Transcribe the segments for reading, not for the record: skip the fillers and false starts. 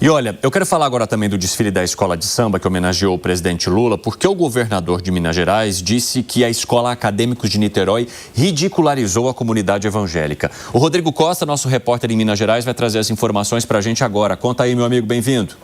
E olha, eu quero falar agora também do desfile da escola de samba que homenageou o presidente Lula, porque o governador de Minas Gerais disse que a Escola Acadêmicos de Niterói ridicularizou a comunidade evangélica. O Rodrigo Costa, nosso repórter em Minas Gerais, vai trazer as informações para a gente agora. Conta aí, meu amigo, bem-vindo.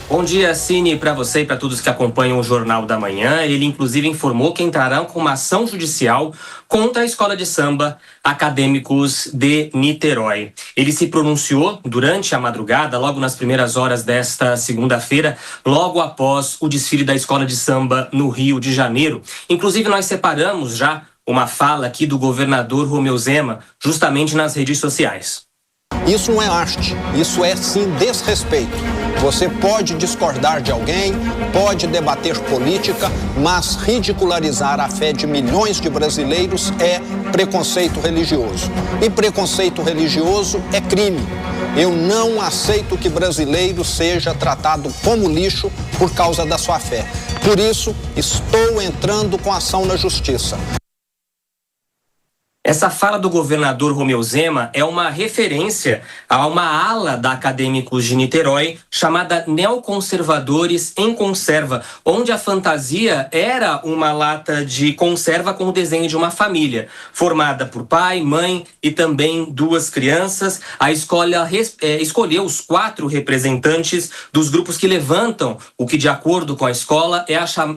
Bom dia, Cine, para você e para todos que acompanham o Jornal da Manhã. Ele, inclusive, informou que entrarão com uma ação judicial contra a escola de samba Acadêmicos de Niterói. Ele se pronunciou durante a madrugada, logo nas primeiras horas desta segunda-feira, logo após o desfile da escola de samba no Rio de Janeiro. Inclusive, nós separamos já uma fala aqui do governador Romeu Zema, justamente nas redes sociais. Isso não é arte, isso é sim desrespeito. Você pode discordar de alguém, pode debater política, mas ridicularizar a fé de milhões de brasileiros é preconceito religioso. E preconceito religioso é crime. Eu não aceito que brasileiro seja tratado como lixo por causa da sua fé. Por isso, estou entrando com ação na justiça. Essa fala do governador Romeu Zema é uma referência a uma ala da Acadêmicos de Niterói chamada Neoconservadores em Conserva, onde a fantasia era uma lata de conserva com o desenho de uma família, formada por pai, mãe e também duas crianças. A escola escolheu os 4 representantes dos grupos que levantam o que, de acordo com a escola,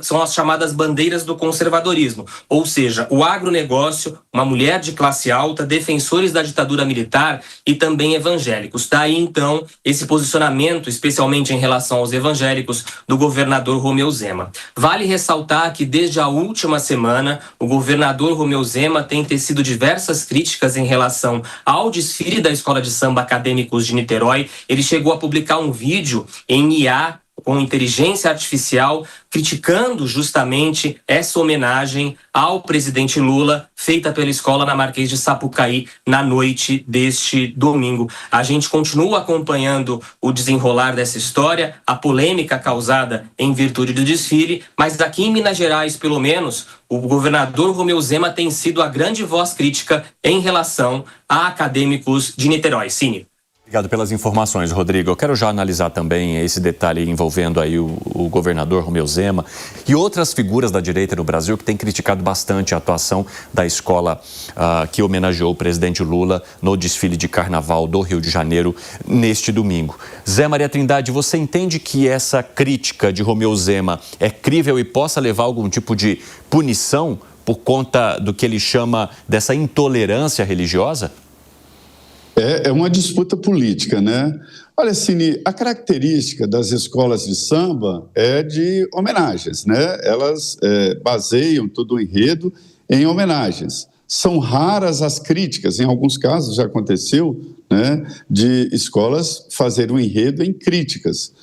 são as chamadas bandeiras do conservadorismo, ou seja, o agronegócio, uma mulher de classe alta, defensores da ditadura militar e também evangélicos. Daí, então, esse posicionamento, especialmente em relação aos evangélicos, do governador Romeu Zema. Vale ressaltar que, desde a última semana, o governador Romeu Zema tem tecido diversas críticas em relação ao desfile da Escola de Samba Acadêmicos de Niterói. Ele chegou a publicar um vídeo em IA, com inteligência artificial, criticando justamente essa homenagem ao presidente Lula, feita pela escola na Marquês de Sapucaí na noite deste domingo. A gente continua acompanhando o desenrolar dessa história, a polêmica causada em virtude do desfile, mas aqui em Minas Gerais, pelo menos, o governador Romeu Zema tem sido a grande voz crítica em relação a Acadêmicos de Niterói. Cine. Obrigado pelas informações, Rodrigo. Eu quero já analisar também esse detalhe envolvendo aí o governador Romeu Zema e outras figuras da direita no Brasil que têm criticado bastante a atuação da escola que homenageou o presidente Lula no desfile de carnaval do Rio de Janeiro neste domingo. Zé Maria Trindade, você entende que essa crítica de Romeu Zema é crível e possa levar a algum tipo de punição por conta do que ele chama dessa intolerância religiosa? É uma disputa política, né? Olha, Cine, a característica das escolas de samba é de homenagens, né? Elas baseiam todo o enredo em homenagens. São raras as críticas, em alguns casos já aconteceu, né, de escolas fazerem um enredo em críticas.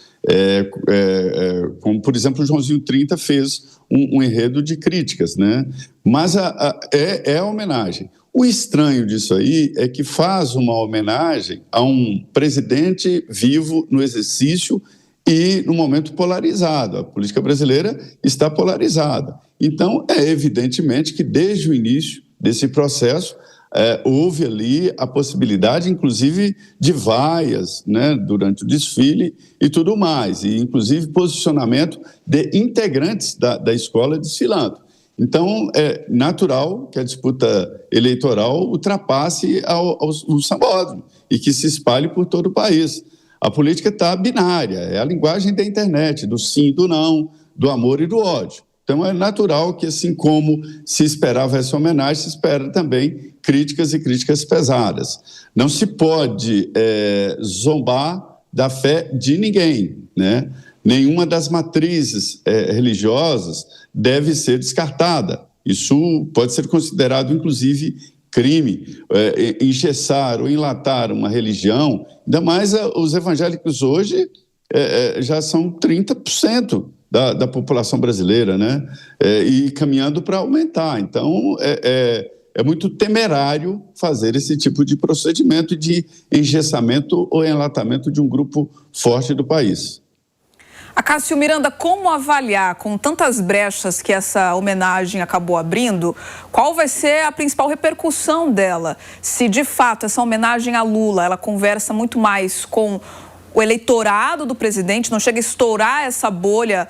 Como, por exemplo, o Joãozinho 30 fez um enredo de críticas, né? Mas é a homenagem. O estranho disso aí é que faz uma homenagem a um presidente vivo no exercício e no momento polarizado. A política brasileira está polarizada. Então, evidentemente que desde o início desse processo houve ali a possibilidade, inclusive, de vaias, né, durante o desfile e tudo mais, e inclusive posicionamento de integrantes da escola desfilando. Então, é natural que a disputa eleitoral ultrapasse o sambódromo e que se espalhe por todo o país. A política está binária, é a linguagem da internet, do sim e do não, do amor e do ódio. Então, é natural que, assim como se esperava essa homenagem, se espera também críticas e críticas pesadas. Não se pode zombar da fé de ninguém, né? Nenhuma das matrizes religiosas deve ser descartada. Isso pode ser considerado, inclusive, crime. Engessar ou enlatar uma religião, ainda mais os evangélicos hoje já são 30% da população brasileira, né? E caminhando para aumentar. Então, é muito temerário fazer esse tipo de procedimento de engessamento ou enlatamento de um grupo forte do país. Acácio Miranda, como avaliar, com tantas brechas que essa homenagem acabou abrindo, qual vai ser a principal repercussão dela? Se, de fato, essa homenagem a Lula, ela conversa muito mais com o eleitorado do presidente não chega a estourar essa bolha,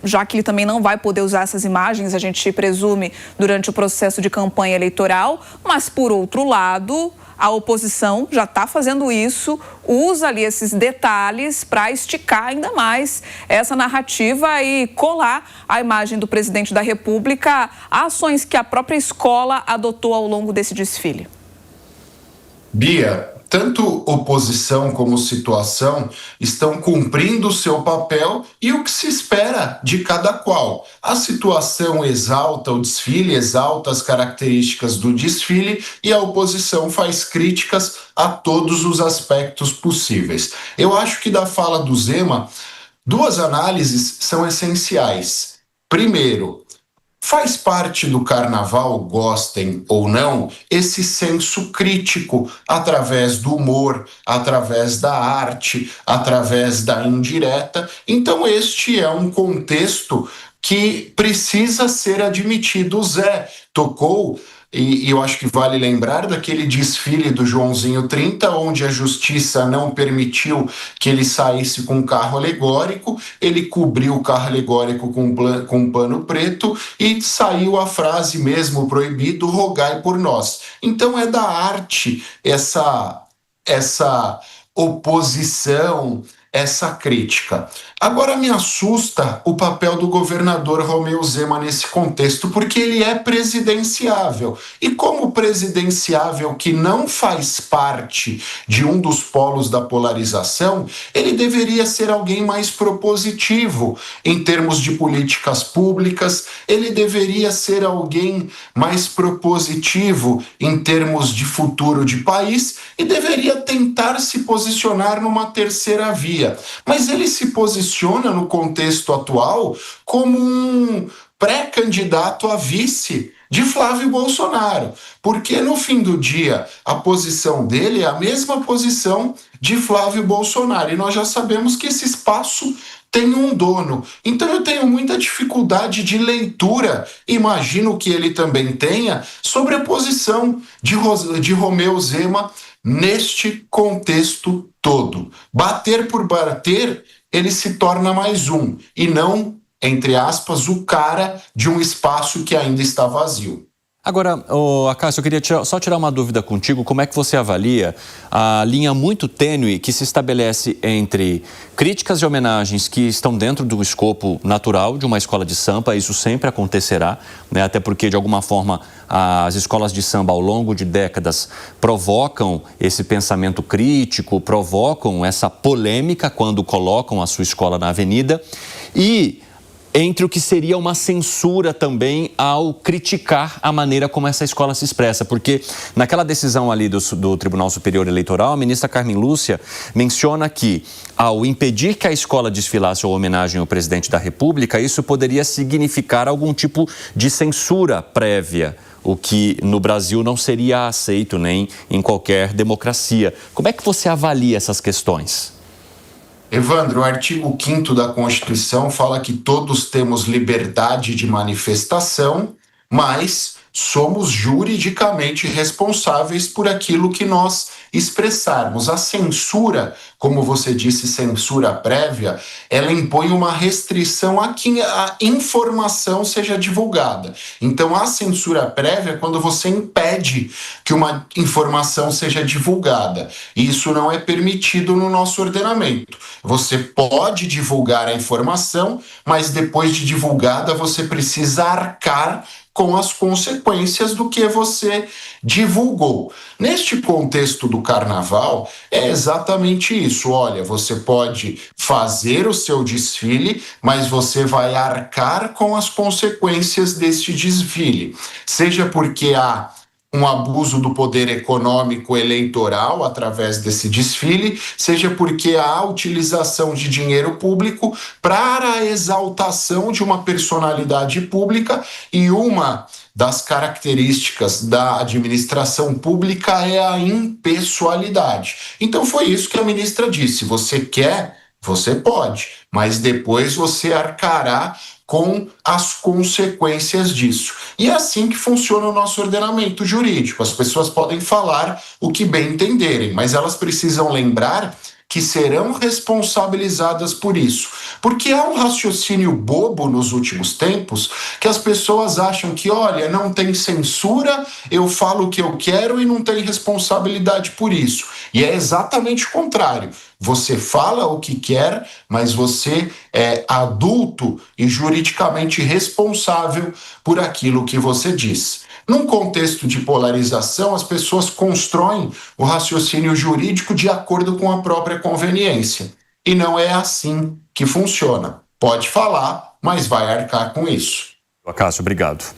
já que ele também não vai poder usar essas imagens, a gente presume, durante o processo de campanha eleitoral. Mas, por outro lado, a oposição já está fazendo isso, usa ali esses detalhes para esticar ainda mais essa narrativa e colar a imagem do presidente da República a ações que a própria escola adotou ao longo desse desfile. Bia, tanto oposição como situação estão cumprindo o seu papel e o que se espera de cada qual. A situação exalta o desfile, exalta as características do desfile e a oposição faz críticas a todos os aspectos possíveis. Eu acho que da fala do Zema, duas análises são essenciais. Primeiro, faz parte do carnaval, gostem ou não, esse senso crítico através do humor, através da arte, através da indireta. Então este é um contexto que precisa ser admitido. O Zé tocou, e eu acho que vale lembrar daquele desfile do Joãozinho 30, onde a justiça não permitiu que ele saísse com um carro alegórico, ele cobriu o carro alegórico com um pano preto e saiu a frase mesmo proibido, rogai por nós. Então é da arte essa oposição, essa crítica. Agora me assusta o papel do governador Romeu Zema nesse contexto, porque ele é presidenciável. E como presidenciável que não faz parte de um dos polos da polarização, ele deveria ser alguém mais propositivo em termos de políticas públicas, ele deveria ser alguém mais propositivo em termos de futuro de país e deveria tentar se posicionar numa terceira via. Mas ele se posiciona no contexto atual como um pré-candidato a vice de Flávio Bolsonaro, porque no fim do dia a posição dele é a mesma posição de Flávio Bolsonaro e nós já sabemos que esse espaço tem um dono. Então eu tenho muita dificuldade de leitura, imagino que ele também tenha, sobre a posição de Romeu Zema neste contexto todo. Bater por bater, ele se torna mais um, e não, entre aspas, o cara de um espaço que ainda está vazio. Agora, Acácio, eu queria só tirar uma dúvida contigo. Como é que você avalia a linha muito tênue que se estabelece entre críticas e homenagens que estão dentro do escopo natural de uma escola de samba? Isso sempre acontecerá, né? Até porque, de alguma forma, as escolas de samba, ao longo de décadas, provocam esse pensamento crítico, provocam essa polêmica quando colocam a sua escola na avenida. E entre o que seria uma censura também ao criticar a maneira como essa escola se expressa. Porque naquela decisão ali do Tribunal Superior Eleitoral, a ministra Carmen Lúcia menciona que, ao impedir que a escola desfilasse ou homenagem ao presidente da República, isso poderia significar algum tipo de censura prévia, o que no Brasil não seria aceito nem em qualquer democracia. Como é que você avalia essas questões? Evandro, o artigo 5º da Constituição fala que todos temos liberdade de manifestação, mas somos juridicamente responsáveis por aquilo que nós expressarmos. A censura, como você disse, censura prévia, ela impõe uma restrição a que a informação seja divulgada. Então, a censura prévia é quando você impede que uma informação seja divulgada. E isso não é permitido no nosso ordenamento. Você pode divulgar a informação, mas depois de divulgada, você precisa arcar com as consequências do que você divulgou. Neste contexto do carnaval, é exatamente isso. Olha, você pode fazer o seu desfile, mas você vai arcar com as consequências deste desfile. Seja porque há um abuso do poder econômico eleitoral através desse desfile, seja porque há a utilização de dinheiro público para a exaltação de uma personalidade pública, e uma das características da administração pública é a impessoalidade. Então foi isso que a ministra disse: você quer, você pode, mas depois você arcará com as consequências disso. E é assim que funciona o nosso ordenamento jurídico. As pessoas podem falar o que bem entenderem, mas elas precisam lembrar que serão responsabilizadas por isso. Porque há um raciocínio bobo nos últimos tempos que as pessoas acham que, olha, não tem censura, eu falo o que eu quero e não tem responsabilidade por isso. E é exatamente o contrário. Você fala o que quer, mas você é adulto e juridicamente responsável por aquilo que você diz. Num contexto de polarização, as pessoas constroem o raciocínio jurídico de acordo com a própria conveniência. E não é assim que funciona. Pode falar, mas vai arcar com isso. Acácio, obrigado.